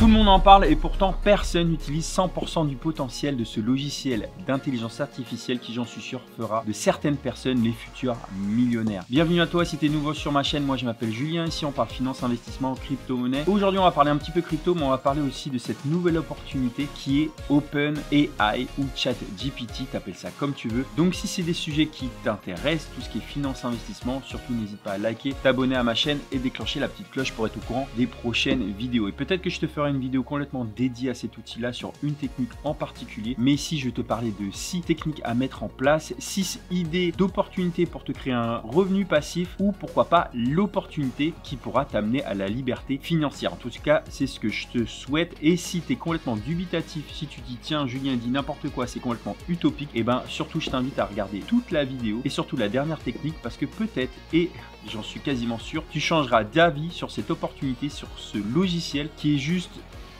Tout le monde en parle et pourtant personne n'utilise 100% du potentiel de ce logiciel d'intelligence artificielle qui, j'en suis sûr, fera de certaines personnes les futurs millionnaires. Bienvenue à toi si tu es nouveau sur ma chaîne, moi je m'appelle Julien, ici on parle finance, investissement, crypto-monnaie. Aujourd'hui on va parler un petit peu crypto, mais on va parler aussi de cette nouvelle opportunité qui est OpenAI ou ChatGPT, t'appelles ça comme tu veux. Donc si c'est des sujets qui t'intéressent, tout ce qui est finance, investissement, surtout n'hésite pas à liker, t'abonner à ma chaîne et déclencher la petite cloche pour être au courant des prochaines vidéos. Et peut-être que je te ferai une vidéo complètement dédiée à cet outil-là sur une technique en particulier. Mais ici, je vais te parler de 6 techniques à mettre en place, 6 idées d'opportunités pour te créer un revenu passif ou pourquoi pas l'opportunité qui pourra t'amener à la liberté financière. En tout cas, c'est ce que je te souhaite. Et si tu es complètement dubitatif, si tu dis tiens, Julien dit n'importe quoi, c'est complètement utopique, et ben surtout, je t'invite à regarder toute la vidéo et surtout la dernière technique parce que peut-être, et j'en suis quasiment sûr, tu changeras d'avis sur cette opportunité, sur ce logiciel qui est juste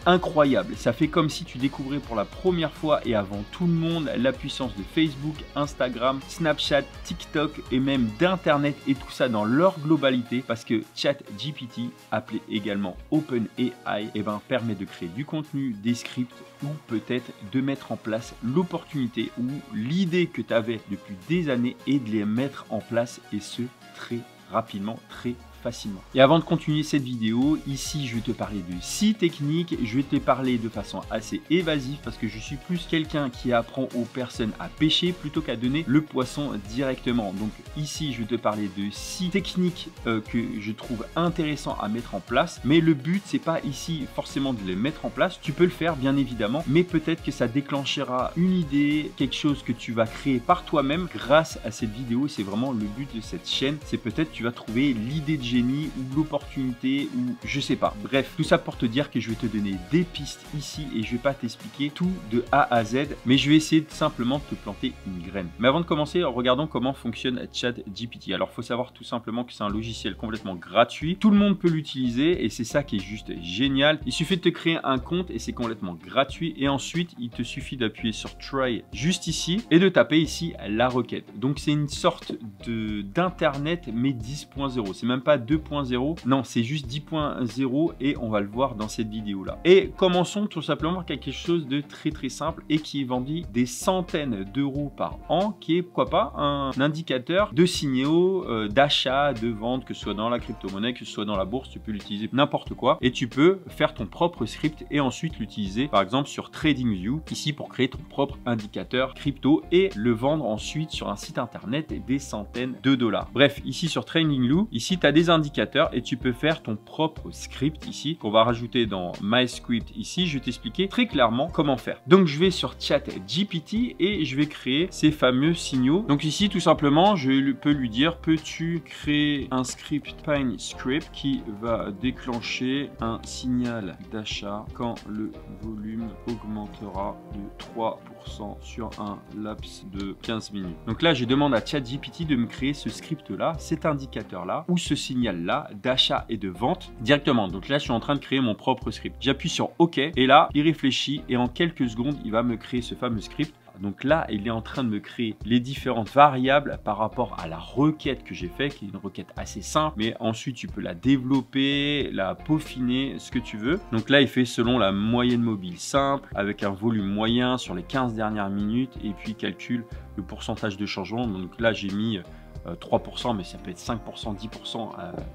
incroyable. Ça fait comme si tu découvrais pour la première fois et avant tout le monde la puissance de Facebook, Instagram, Snapchat, TikTok et même d'internet et tout ça dans leur globalité parce que ChatGPT, appelé également OpenAI, permet de créer du contenu, des scripts ou peut-être de mettre en place l'opportunité ou l'idée que tu avais depuis des années et de les mettre en place et ce très rapidement, très facilement. Et avant de continuer cette vidéo, ici je vais te parler de 6 techniques, je vais te parler de façon assez évasive parce que je suis plus quelqu'un qui apprend aux personnes à pêcher plutôt qu'à donner le poisson directement. Donc ici je vais te parler de 6 techniques que je trouve intéressant à mettre en place, mais le but c'est pas ici forcément de les mettre en place, tu peux le faire bien évidemment, mais peut-être que ça déclenchera une idée, quelque chose que tu vas créer par toi-même grâce à cette vidéo. C'est vraiment le but de cette chaîne, c'est peut-être tu vas trouver l'idée de génie ou l'opportunité ou je sais pas. Bref, tout ça pour te dire que je vais te donner des pistes ici et je vais pas t'expliquer tout de A à Z, mais je vais essayer simplement de te planter une graine. Mais avant de commencer, regardons comment fonctionne ChatGPT. Alors, faut savoir tout simplement que c'est un logiciel complètement gratuit. Tout le monde peut l'utiliser et c'est ça qui est juste génial. Il suffit de te créer un compte et c'est complètement gratuit. Et ensuite, il te suffit d'appuyer sur Try juste ici et de taper ici la requête. Donc, c'est une sorte d'internet mais 10.0. C'est même pas 2.0, non, c'est juste 10.0 et on va le voir dans cette vidéo là. Et commençons tout simplement par quelque chose de très simple et qui est vendu des centaines d'euros par an, qui est pourquoi pas un indicateur de signaux d'achat, de vente, que ce soit dans la crypto-monnaie, que ce soit dans la bourse, tu peux l'utiliser n'importe quoi et tu peux faire ton propre script et ensuite l'utiliser par exemple sur TradingView ici pour créer ton propre indicateur crypto et le vendre ensuite sur un site internet des centaines de dollars. Bref, ici sur TradingView, ici tu as des indicateurs et tu peux faire ton propre script ici qu'on va rajouter dans My Script ici. Je vais t'expliquer très clairement comment faire. Donc je vais sur ChatGPT et je vais créer ces fameux signaux. Donc ici tout simplement je peux lui dire peux-tu créer un script Pine Script qui va déclencher un signal d'achat quand le volume augmentera de 3% sur un laps de 15 minutes. Donc là je demande à ChatGPT de me créer ce script là, cet indicateur là ou ce signal là d'achat et de vente directement. Donc là je suis en train de créer mon propre script. J'appuie sur OK et là il réfléchit et en quelques secondes il va me créer ce fameux script. Donc là, il est en train de me créer les différentes variables par rapport à la requête que j'ai fait, qui est une requête assez simple, mais ensuite tu peux la développer, la peaufiner, ce que tu veux. Donc là, il fait selon la moyenne mobile simple, avec un volume moyen sur les 15 dernières minutes, et puis calcule le pourcentage de changement. Donc là, j'ai mis 3%, mais ça peut être 5%, 10%,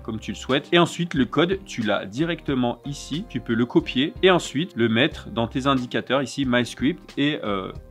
comme tu le souhaites. Et ensuite, le code, tu l'as directement ici. Tu peux le copier et ensuite le mettre dans tes indicateurs ici, My Script, et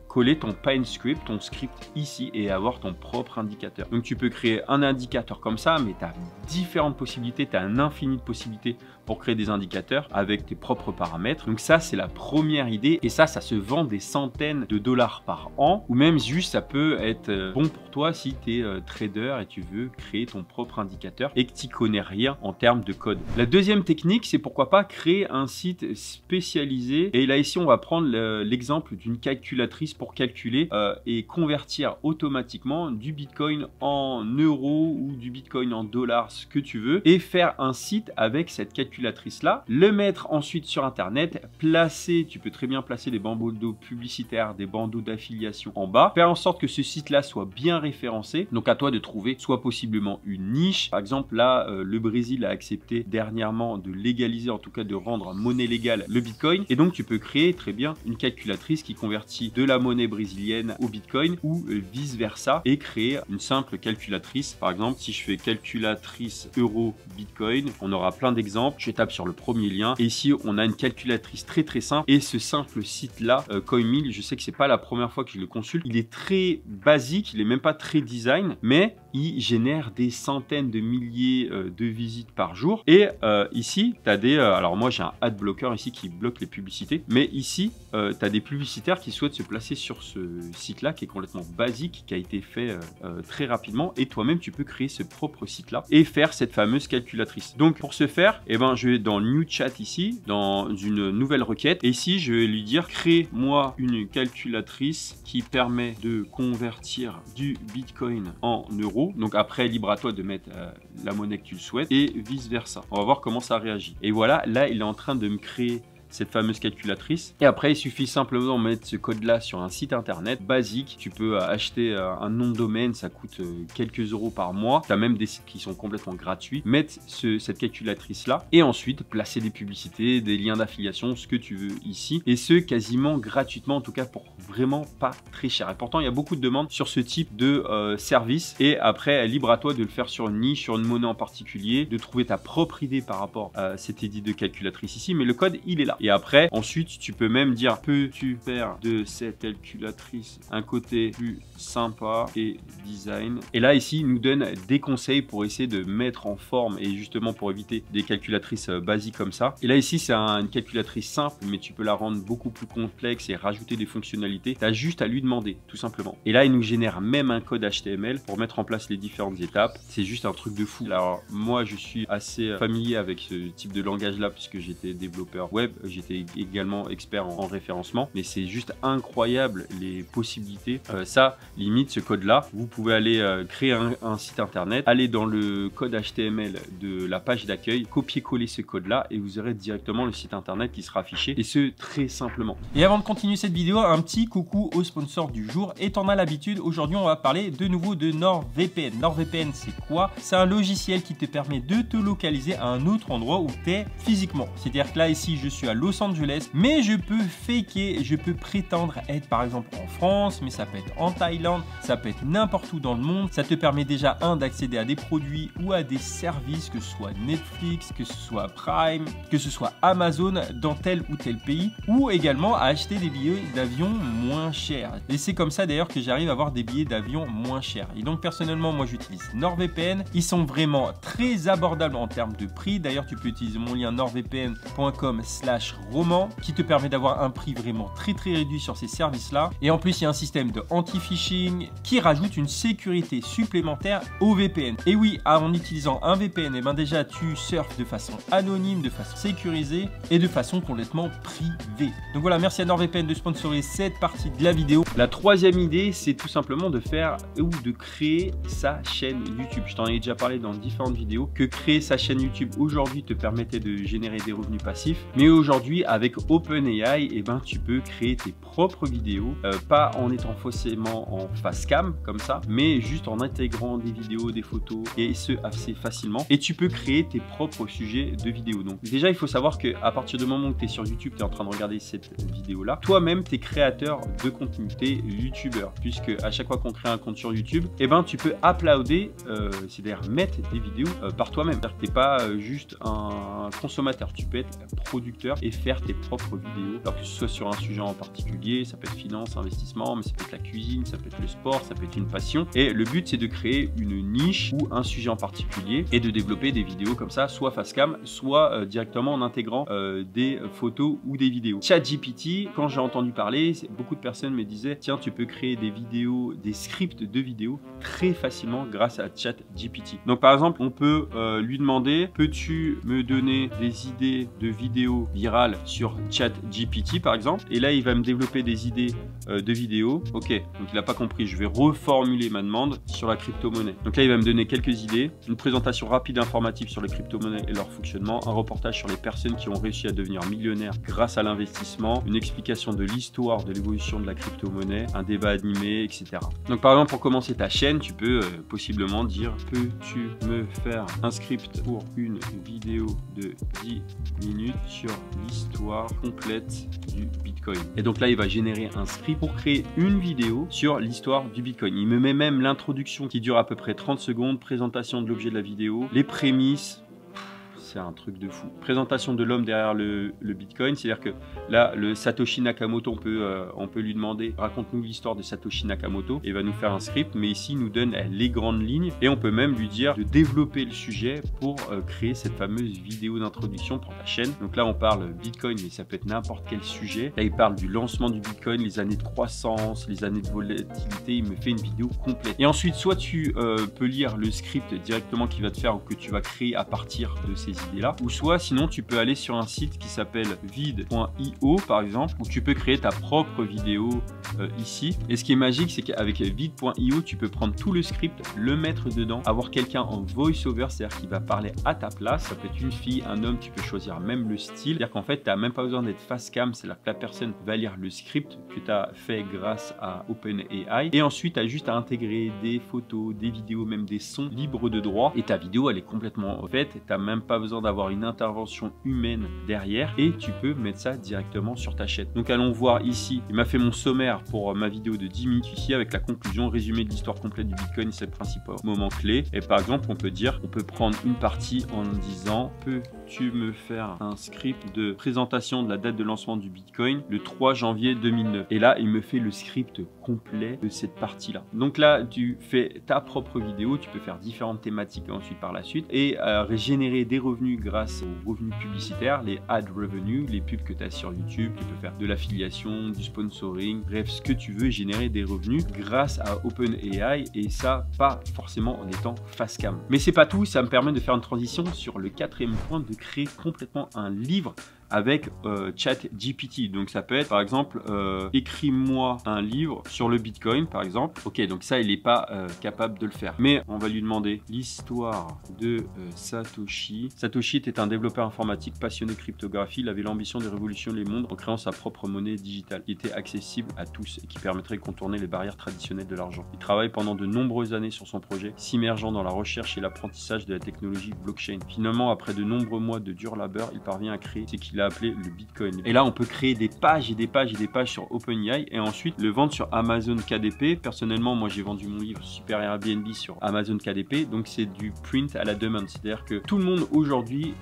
coller ton Pine Script, ton script ici et avoir ton propre indicateur. Donc tu peux créer un indicateur comme ça, mais tu as différentes possibilités, tu as un infini de possibilités pour créer des indicateurs avec tes propres paramètres. Donc ça, c'est la première idée et ça se vend des centaines de dollars par an ou même juste ça peut être bon pour toi si tu es trader et tu veux créer ton propre indicateur et que tu connais rien en termes de code. La deuxième technique, c'est pourquoi pas créer un site spécialisé et là ici, on va prendre l'exemple d'une calculatrice pour calculer et convertir automatiquement du Bitcoin en euros ou du Bitcoin en dollars, ce que tu veux, et faire un site avec cette calculatrice calculatrice là, le mettre ensuite sur internet, placer, tu peux très bien placer des bandeaux publicitaires, des bandeaux d'affiliation en bas, faire en sorte que ce site là soit bien référencé. Donc à toi de trouver soit possiblement une niche. Par exemple là, le Brésil a accepté dernièrement de légaliser, en tout cas de rendre monnaie légale le Bitcoin, et donc tu peux créer très bien une calculatrice qui convertit de la monnaie brésilienne au Bitcoin ou vice versa, et créer une simple calculatrice. Par exemple, si je fais calculatrice euro Bitcoin, on aura plein d'exemples. Je tape sur le premier lien et ici on a une calculatrice très simple, et ce simple site là, CoinMill, je sais que c'est pas la première fois que je le consulte, il est très basique, il est même pas très design, mais il génère des centaines de milliers de visites par jour. Et ici tu as des alors moi j'ai un ad blocker ici qui bloque les publicités, mais ici tu as des publicitaires qui souhaitent se placer sur ce site là qui est complètement basique, qui a été fait très rapidement, et toi-même tu peux créer ce propre site là et faire cette fameuse calculatrice. Donc pour ce faire, eh ben, je vais dans New Chat ici, dans une nouvelle requête, et ici je vais lui dire crée-moi une calculatrice qui permet de convertir du Bitcoin en euros. Donc après, libre à toi de mettre la monnaie que tu le souhaites, et vice versa. On va voir comment ça réagit. Et voilà, là il est en train de me créer cette fameuse calculatrice, et après il suffit simplement de mettre ce code là sur un site internet basique. Tu peux acheter un nom de domaine, ça coûte quelques euros par mois. Tu as même des sites qui sont complètement gratuits. Mettre cette calculatrice là et ensuite placer des publicités, des liens d'affiliation, ce que tu veux ici, et ce quasiment gratuitement, en tout cas pour vraiment pas très cher. Et pourtant il y a beaucoup de demandes sur ce type de service, et après libre à toi de le faire sur une niche, sur une monnaie en particulier, de trouver ta propre idée par rapport à cette idée de calculatrice ici, mais le code il est là. Et après, ensuite, tu peux même dire, peux-tu faire de cette calculatrice un côté plus sympa et design. Et là, ici, il nous donne des conseils pour essayer de mettre en forme, et justement pour éviter des calculatrices basiques comme ça. Et là, ici, c'est une calculatrice simple, mais tu peux la rendre beaucoup plus complexe et rajouter des fonctionnalités. Tu as juste à lui demander, tout simplement. Et là, il nous génère même un code HTML pour mettre en place les différentes étapes. C'est juste un truc de fou. Alors, moi, je suis assez familier avec ce type de langage-là, puisque j'étais développeur web. J'étais également expert en référencement, mais c'est juste incroyable les possibilités. Ça, limite, ce code-là, vous pouvez aller créer un site internet, aller dans le code HTML de la page d'accueil, copier-coller ce code-là, et vous aurez directement le site internet qui sera affiché, et ce, très simplement. Et avant de continuer cette vidéo, un petit coucou au sponsor du jour. Et t'en as l'habitude, aujourd'hui, on va parler de nouveau de NordVPN. NordVPN, c'est quoi? C'est un logiciel qui te permet de te localiser à un autre endroit où tu es physiquement. C'est-à-dire que là, ici, je suis à Los Angeles, mais je peux faker, je peux prétendre être par exemple en France, mais ça peut être en Thaïlande, ça peut être n'importe où dans le monde. Ça te permet déjà d'accéder à des produits ou à des services, que ce soit Netflix, que ce soit Prime, que ce soit Amazon dans tel ou tel pays, ou également à acheter des billets d'avion moins chers. Et c'est comme ça d'ailleurs que j'arrive à avoir des billets d'avion moins chers. Et donc personnellement, moi j'utilise NordVPN. Ils sont vraiment très abordables en termes de prix. D'ailleurs, tu peux utiliser mon lien nordvpn.com/roman qui te permet d'avoir un prix vraiment très réduit sur ces services-là. Et en plus, il y a un système de anti-phishing qui rajoute une sécurité supplémentaire au VPN. Et oui, en utilisant un VPN, et ben déjà tu surfes de façon anonyme, de façon sécurisée et de façon complètement privée. Donc voilà, merci à NordVPN de sponsoriser cette partie de la vidéo. La troisième idée, c'est tout simplement de faire ou de créer sa chaîne YouTube. Je t'en ai déjà parlé dans différentes vidéos que créer sa chaîne YouTube aujourd'hui te permettait de générer des revenus passifs, mais aujourd'hui avec OpenAI, eh ben, tu peux créer tes propres vidéos, pas en étant forcément en face cam comme ça, mais juste en intégrant des vidéos, des photos, et ce assez facilement, et tu peux créer tes propres sujets de vidéos. Donc déjà, il faut savoir que à partir du moment où tu es sur YouTube, tu es en train de regarder cette vidéo là, toi-même tu es créateur de contenu, tu es youtubeur, puisque à chaque fois qu'on crée un compte sur YouTube, eh ben, tu peux uploader, c'est-à-dire mettre des vidéos par toi-même. C'est-à-dire que tu n'es pas juste un consommateur, tu peux être producteur et faire tes propres vidéos, alors que ce soit sur un sujet en particulier, ça peut être finance, investissement, mais ça peut être la cuisine, ça peut être le sport, ça peut être une passion. Et le but, c'est de créer une niche ou un sujet en particulier et de développer des vidéos comme ça, soit face cam, soit directement en intégrant des photos ou des vidéos. vidéos. ChatGPT, quand j'ai entendu parler, beaucoup de personnes me disaient tiens, tu peux créer des vidéos, des scripts de vidéos très facilement grâce à ChatGPT. Donc par exemple, on peut lui demander peux-tu me donner des idées de vidéos virales sur ChatGPT par exemple, et là il va me développer des idées de vidéos. Ok, donc il n'a pas compris, je vais reformuler ma demande sur la crypto-monnaie. Donc là il va me donner quelques idées, une présentation rapide informative sur les crypto-monnaies et leur fonctionnement, un reportage sur les personnes qui ont réussi à devenir millionnaires grâce à l'investissement, une explication de l'histoire de l'évolution de la crypto-monnaie, un débat animé, etc. Donc par exemple, pour commencer ta chaîne, tu peux possiblement dire peux-tu me faire un script pour une vidéo de 10 minutes sur l'histoire complète du Bitcoin. Et donc là il va générer un script pour créer une vidéo sur l'histoire du Bitcoin. Il me met même l'introduction qui dure à peu près 30 secondes, présentation de l'objet de la vidéo, les prémices. C'est un truc de fou. Présentation de l'homme derrière le Bitcoin, c'est-à-dire que là, le Satoshi Nakamoto, on peut lui demander raconte-nous l'histoire de Satoshi Nakamoto, et il va nous faire un script, mais ici il nous donne les grandes lignes, et on peut même lui dire de développer le sujet pour créer cette fameuse vidéo d'introduction pour ta chaîne. Donc là on parle Bitcoin, mais ça peut être n'importe quel sujet. Là il parle du lancement du Bitcoin, les années de croissance, les années de volatilité, il me fait une vidéo complète. Et ensuite, soit tu peux lire le script directement qu'il va te faire ou que tu vas créer à partir de ces idées-là, ou soit sinon tu peux aller sur un site qui s'appelle vid.io par exemple, où tu peux créer ta propre vidéo ici. Et ce qui est magique, c'est qu'avec vid.io tu peux prendre tout le script, le mettre dedans, avoir quelqu'un en voice-over, c'est-à-dire qu'il va parler à ta place. Ça peut être une fille, un homme, tu peux choisir même le style, c'est-à-dire qu'en fait tu n'as même pas besoin d'être face cam, c'est-à-dire que la personne va lire le script que tu as fait grâce à OpenAI, et ensuite tu as juste à intégrer des photos, des vidéos, même des sons libres de droit, et ta vidéo elle est complètement faite, tu n'as même pas besoin d'avoir une intervention humaine derrière, et tu peux mettre ça directement sur ta chaîne. Donc allons voir ici, il m'a fait mon sommaire pour ma vidéo de 10 minutes ici, avec la conclusion, résumé de l'histoire complète du Bitcoin, ses principaux moments clés. Et par exemple on peut prendre une partie en disant peux-tu me faire un script de présentation de la date de lancement du Bitcoin le 3 janvier 2009, et là il me fait le script complet de cette partie là. Donc là tu fais ta propre vidéo, tu peux faire différentes thématiques ensuite par la suite, et générer des revenus grâce aux revenus publicitaires, les ad revenus, les pubs que tu as sur YouTube. Tu peux faire de l'affiliation, du sponsoring, bref ce que tu veux, générer des revenus grâce à OpenAI, et ça pas forcément en étant face cam. Mais c'est pas tout, ça me permet de faire une transition sur le quatrième point, de créer complètement un livre avec ChatGPT. Donc ça peut être par exemple écris-moi un livre sur le Bitcoin par exemple. Ok, donc ça il n'est pas capable de le faire, mais on va lui demander l'histoire de Satoshi. Satoshi était un développeur informatique passionné de cryptographie. Il avait l'ambition de révolutionner les mondes en créant sa propre monnaie digitale qui était accessible à tous et qui permettrait de contourner les barrières traditionnelles de l'argent. Il travaille pendant de nombreuses années sur son projet, s'immergeant dans la recherche et l'apprentissage de la technologie blockchain. Finalement, après de nombreux mois de dur labeur, il parvient à créer ce qu'il a appelé le Bitcoin. Et là, on peut créer des pages et des pages et des pages sur OpenAI, et ensuite le vendre sur Amazon KDP. Personnellement, moi, j'ai vendu mon livre Super Airbnb sur Amazon KDP. Donc, c'est du print à la demande. C'est-à-dire que tout le monde aujourd'hui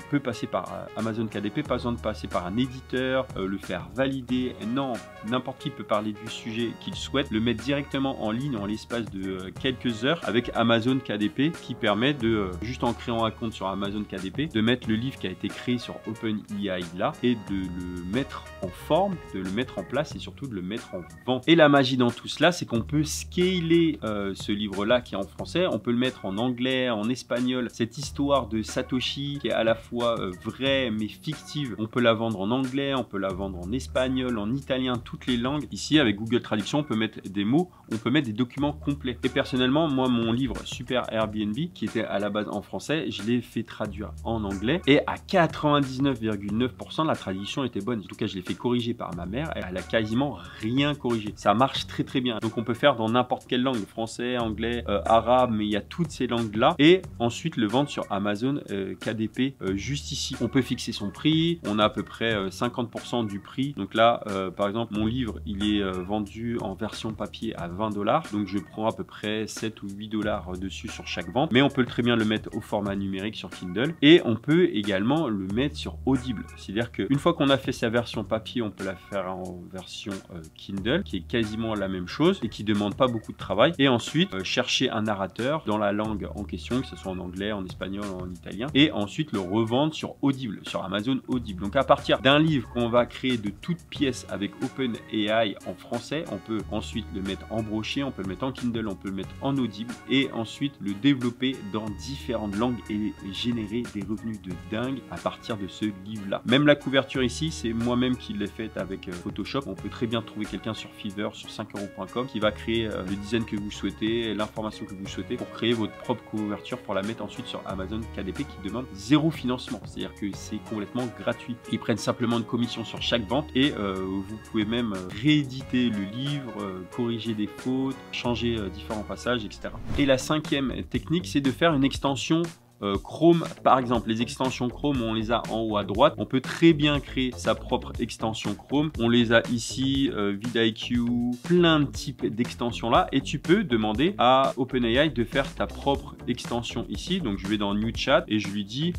peut passer par Amazon KDP, pas besoin de passer par un éditeur, le faire valider. Non, n'importe qui peut parler du sujet qu'il souhaite, le mettre directement en ligne en l'espace de quelques heures avec Amazon KDP, qui permet de, juste en créant un compte sur Amazon KDP, de mettre le livre qui a été créé sur OpenAI là, et de le mettre en forme, de le mettre en place, et surtout de le mettre en vente. Et la magie dans tout cela, c'est qu'on peut scaler ce livre là qui est en français, on peut le mettre en anglais, en espagnol. Cette histoire de Satoshi qui est à la fois vraie mais fictive, on peut la vendre en anglais, on peut la vendre en espagnol, en italien, toutes les langues. Ici avec Google Traduction, on peut mettre des mots, on peut mettre des documents complets. Et personnellement, moi, mon livre Super Airbnb, qui était à la base en français, je l'ai fait traduire en anglais, et à 99,9% la traduction était bonne. En tout cas, je l'ai fait corriger par ma mère, et elle a quasiment rien corrigé. Ça marche très très bien. Donc on peut faire dans n'importe quelle langue, français, anglais, arabe, mais il y a toutes ces langues là, et ensuite le vendre sur Amazon KDP juste ici. On peut fixer son prix, on a à peu près 50% du prix. Donc là, par exemple, mon livre, il est vendu en version papier à 20 $, donc je prends à peu près 7 ou 8 $ dessus sur chaque vente, mais on peut très bien le mettre au format numérique sur Kindle, et on peut également le mettre sur Audible. C'est-à-dire qu'une fois qu'on a fait sa version papier, on peut la faire en version Kindle, qui est quasiment la même chose et qui demande pas beaucoup de travail. Et ensuite, chercher un narrateur dans la langue en question, que ce soit en anglais, en espagnol, en italien, et ensuite le revendre sur Audible, sur Amazon Audible. Donc à partir d'un livre qu'on va créer de toutes pièces avec OpenAI en français, on peut ensuite le mettre en broché, on peut le mettre en Kindle, on peut le mettre en Audible et ensuite le développer dans différentes langues et générer des revenus de dingue à partir de ce livre-là. Même la couverture ici, c'est moi-même qui l'ai faite avec Photoshop. On peut très bien trouver quelqu'un sur Fiverr, sur 5euros.com qui va créer le design que vous souhaitez, l'information que vous souhaitez pour créer votre propre couverture pour la mettre ensuite sur Amazon KDP qui demande zéro financement. C'est-à-dire que c'est complètement gratuit. Ils prennent simplement une commission sur chaque vente et vous pouvez même rééditer le livre, corriger des fautes, changer différents passages, etc. Et la cinquième technique, c'est de faire une extension Chrome. Par exemple, les extensions Chrome, on les a en haut à droite. On peut très bien créer sa propre extension Chrome. On les a ici, vidIQ, plein de types d'extensions là. Et tu peux demander à OpenAI de faire ta propre extension ici. Donc, je vais dans New Chat et je lui dis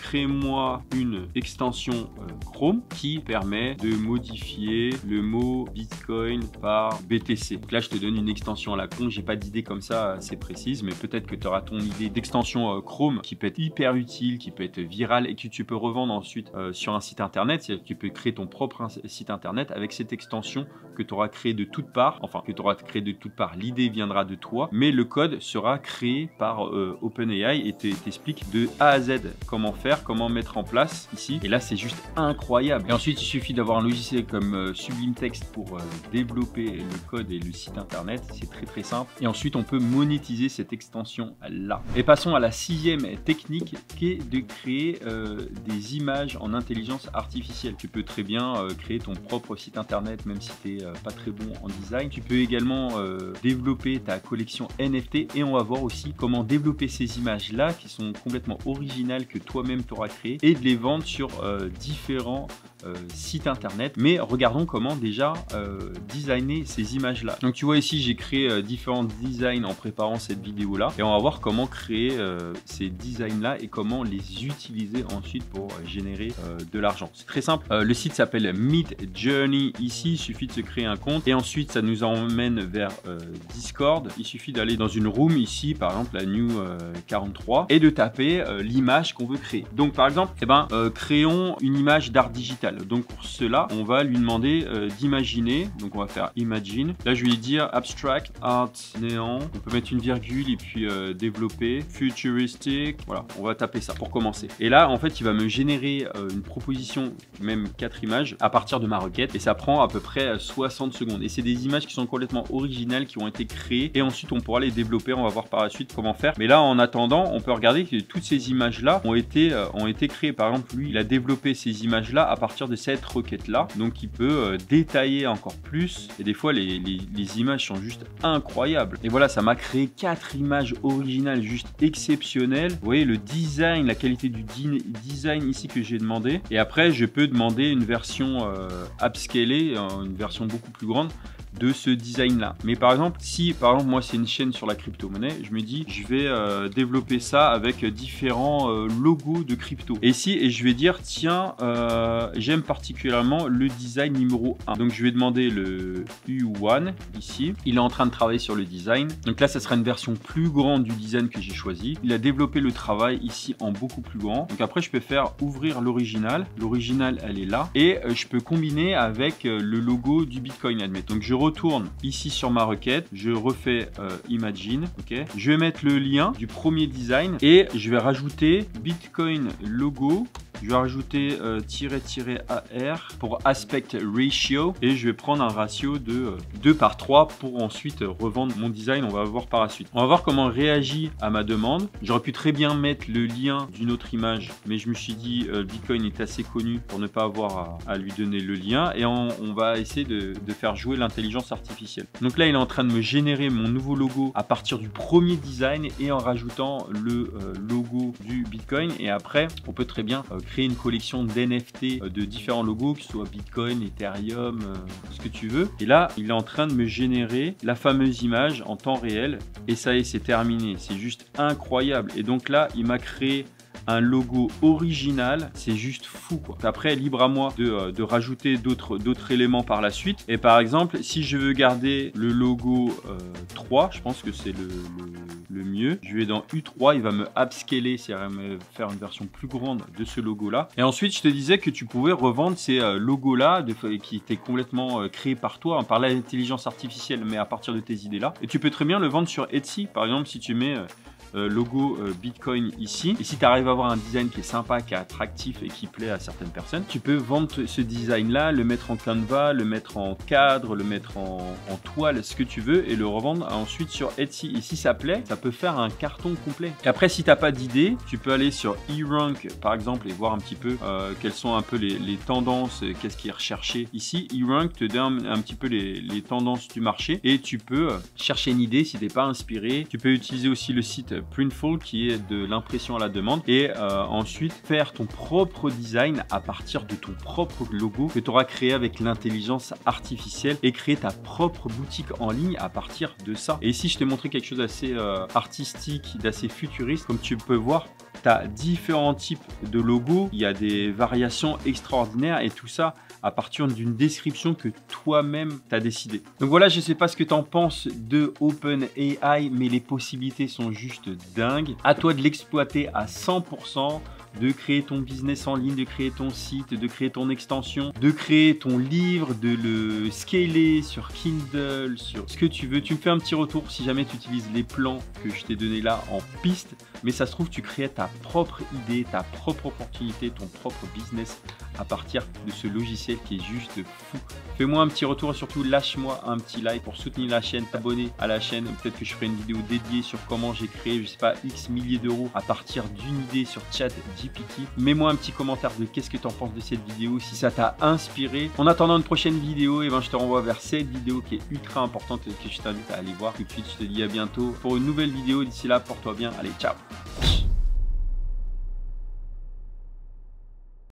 crée-moi une extension Chrome qui permet de modifier le mot Bitcoin par BTC. Donc là, je te donne une extension à la con. J'ai pas d'idée comme ça assez précise, mais peut-être que tu auras ton idée d'extension Chrome qui peut être hyper utile, qui peut être viral et que tu peux revendre ensuite sur un site internet. C'est-à-dire que tu peux créer ton propre site internet avec cette extension que tu auras créée de toutes parts. Enfin, que tu auras créé de toutes parts. L'idée viendra de toi, mais le code sera créé par OpenAI et t'explique de A à Z comment faire, comment mettre en place ici. Et là, c'est juste incroyable. Et ensuite, il suffit d'avoir un logiciel comme Sublime Text pour développer le code et le site internet. C'est très très simple. Et ensuite, on peut monétiser cette extension là. Et passons à la sixième technique qui est de créer des images en intelligence artificielle. Tu peux très bien créer ton propre site internet même si tu n'es pas très bon en design. Tu peux également développer ta collection NFT et on va voir aussi comment développer ces images là qui sont complètement originales que toi-même tu auras créées et de les vendre sur différents site internet. Mais regardons comment déjà designer ces images là. Donc tu vois ici j'ai créé différents designs en préparant cette vidéo là et on va voir comment créer ces designs là et comment les utiliser ensuite pour générer de l'argent. C'est très simple. Le site s'appelle Midjourney. Ici il suffit de se créer un compte et ensuite ça nous emmène vers Discord. Il suffit d'aller dans une room ici par exemple la New 43 et de taper l'image qu'on veut créer. Donc par exemple créons une image d'art digital. Donc pour cela, on va lui demander d'imaginer. Donc on va faire imagine. Là, je vais lui dire abstract art néant. On peut mettre une virgule et puis développer futuristic. Voilà, on va taper ça pour commencer. Et là, en fait, il va me générer une proposition, même 4 images à partir de ma requête. Et ça prend à peu près 60 secondes. Et c'est des images qui sont complètement originales, qui ont été créées. Et ensuite, on pourra les développer. On va voir par la suite comment faire. Mais là, en attendant, on peut regarder que toutes ces images-là ont été créées. Par exemple, lui, il a développé ces images-là à partir de cette requête là, donc il peut détailler encore plus et des fois les images sont juste incroyables. Et voilà, ça m'a créé 4 images originales juste exceptionnelles. Vous voyez le design, la qualité du design ici que j'ai demandé, et après je peux demander une version upscalée, une version beaucoup plus grande de ce design là. Mais par exemple, si par exemple moi c'est une chaîne sur la crypto-monnaie, je me dis je vais développer ça avec différents logos de crypto. Et je vais dire tiens j'aime particulièrement le design numéro 1. Donc je vais demander le U1 ici. Il est en train de travailler sur le design. Donc là ça sera une version plus grande du design que j'ai choisi. Il a développé le travail ici en beaucoup plus grand. Donc après je peux faire ouvrir l'original. L'original elle est là. Et je peux combiner avec le logo du Bitcoin admettons. Donc je retourne ici sur ma requête, je refais Imagine, ok. Je vais mettre le lien du premier design et je vais rajouter Bitcoin logo. Je vais rajouter -AR pour aspect ratio et je vais prendre un ratio de 2:3 pour ensuite revendre mon design. On va voir par la suite. On va voir comment réagit à ma demande. J'aurais pu très bien mettre le lien d'une autre image, mais je me suis dit Bitcoin est assez connu pour ne pas avoir à lui donner le lien et on va essayer de faire jouer l'intelligence artificielle. Donc là, il est en train de me générer mon nouveau logo à partir du premier design et en rajoutant le logo du Bitcoin. Et après, on peut très bien créer une collection d'NFT de différents logos, que ce soit Bitcoin, Ethereum, ce que tu veux. Et là, il est en train de me générer la fameuse image en temps réel. Et ça y est, c'est terminé. C'est juste incroyable. Et donc là, il m'a créé un logo original, c'est juste fou quoi. Après, libre à moi de rajouter d'autres éléments par la suite. Et par exemple, si je veux garder le logo 3, je pense que c'est le mieux. Je vais dans U3, il va me upscaler, c'est-à-dire me faire une version plus grande de ce logo-là. Et ensuite, je te disais que tu pouvais revendre ces logos-là qui étaient complètement créés par toi, par l'intelligence artificielle, mais à partir de tes idées-là. Et tu peux très bien le vendre sur Etsy. Par exemple, si tu mets logo Bitcoin ici, et si tu arrives à avoir un design qui est sympa, qui est attractif et qui plaît à certaines personnes, tu peux vendre ce design là, le mettre en Canva, le mettre en cadre, le mettre en toile, ce que tu veux, et le revendre ensuite sur Etsy. Et si ça plaît, ça peut faire un carton complet. Et après, si tu n'as pas d'idée, tu peux aller sur eRank par exemple et voir un petit peu quelles sont un peu les tendances, qu'est-ce qui est recherché ici. eRank te donne un petit peu les tendances du marché, et tu peux chercher une idée si tu n'es pas inspiré. Tu peux utiliser aussi le site Printful qui est de l'impression à la demande, et ensuite faire ton propre design à partir de ton propre logo que tu auras créé avec l'intelligence artificielle, et créer ta propre boutique en ligne à partir de ça. Et ici je t'ai montré quelque chose d'assez artistique, d'assez futuriste. Comme tu peux voir, tu as différents types de logos, il y a des variations extraordinaires, et tout ça à partir d'une description que toi-même tu as décidé. Donc voilà, je ne sais pas ce que tu en penses de OpenAI, mais les possibilités sont juste dingues. À toi de l'exploiter à 100%, de créer ton business en ligne, de créer ton site, de créer ton extension, de créer ton livre, de le scaler sur Kindle, sur ce que tu veux. Tu me fais un petit retour si jamais tu utilises les plans que je t'ai donné là en piste, mais ça se trouve tu crées ta propre idée, ta propre opportunité, ton propre business à partir de ce logiciel qui est juste fou. Fais-moi un petit retour et surtout lâche-moi un petit like pour soutenir la chaîne, t'abonner à la chaîne. Peut-être que je ferai une vidéo dédiée sur comment j'ai créé, je sais pas, X milliers d'euros à partir d'une idée sur ChatGPT. Mets-moi un petit commentaire de qu'est-ce que tu en penses de cette vidéo, si ça t'a inspiré. En attendant une prochaine vidéo, et ben je te renvoie vers cette vidéo qui est ultra importante et que je t'invite à aller voir tout de suite. Je te dis à bientôt pour une nouvelle vidéo. D'ici là, porte-toi bien. Allez, ciao!